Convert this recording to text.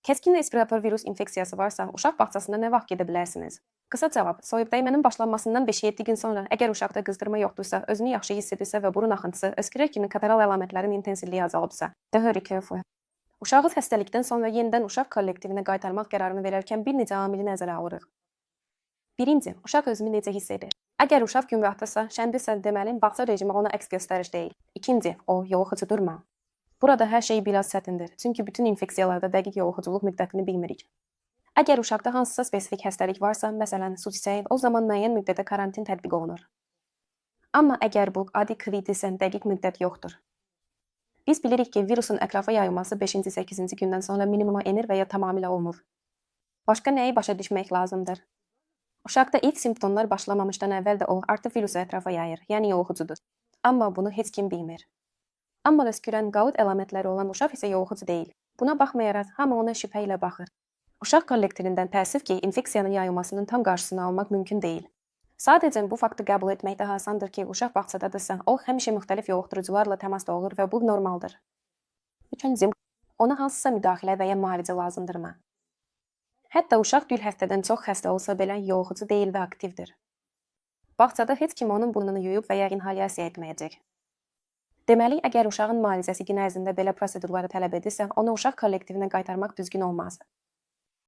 Keskin respirator virus infeksiyası varsa, uşaq bağçasında nə vaxt gedə bilərsiniz? Qısa cavab, soyuq dəymənin başlanmasından 5-7 gün sonra, əgər uşaqda qızdırma yoxdursa, özünü yaxşı hiss edirsə və burun axıntısı, öskürək kimi kataral əlamətlərin intensivliyi azalıbsa, daha careful. Uşağı xəstəlikdən sonra yenidən uşaq kollektivinə qaytarmaq qərarını verərkən bir neçə amili nəzərə alırıq. Birinci, uşaq özünü necə hiss edir? Əgər uşaq günvaxtdırsa, şəndirsə, deməli, bağça rejimi ona əks göstəriş deyil. İkinci, o yoluxucudurmu? Burada hər şey biraz çətindir, çünki bütün infeksiyalarda dəqiq yoluxuculuq müddətini bilmirik. Əgər uşaqda hansısa spesifik xəstəlik varsa, məsələn, su çiçəyi, o zaman müəyyən müddətə karantin tətbiq olunur. Amma əgər bu adi COVID-dirsə, dəqiq müddət yoxdur. Biz bilirik ki, virusun ətrafa yayılması 5-8-ci gündən sonra minimuma enir və ya tamamilə olmur. Başqa nəyi başa düşmək lazımdır? Uşaqda ilk simptomlar başlamamışdan əvvəl də o artıq virusu ətrafa yayır, yəni yoluxucudur. Amma bunu heç kim bilmir. Amma öskürən, qaut əlamətləri olan uşaq isə yoluxucu deyil. Buna baxmayaraq, hamı ona şübhə ilə baxır. Uşaq kollektivindən təəssüf ki, infeksiyanın yayılmasının tam qarşısını almaq mümkün deyil. Sadəcə bu faktı qəbul etmək daha asandır ki, uşaq bağçadadırsa, o həmişə müxtəlif yoluxdurucularla təmasda olur və bu normaldır. Üçüncü, ona hansısa müdaxilə və ya müalicə lazımdırmı? Hətta uşaq bir həftədən çox xəstə olsa belə yoluxucu deyil və aktivdir. Bağçada heç kim onun burnunu yuyub və ya inhalyasiya etməyəcək. Deməli, əgər uşağın müalicəsi gün ərzində belə prosedurları tələb edirsə, onu uşaq kollektivinə qaytarmaq düzgün olmaz.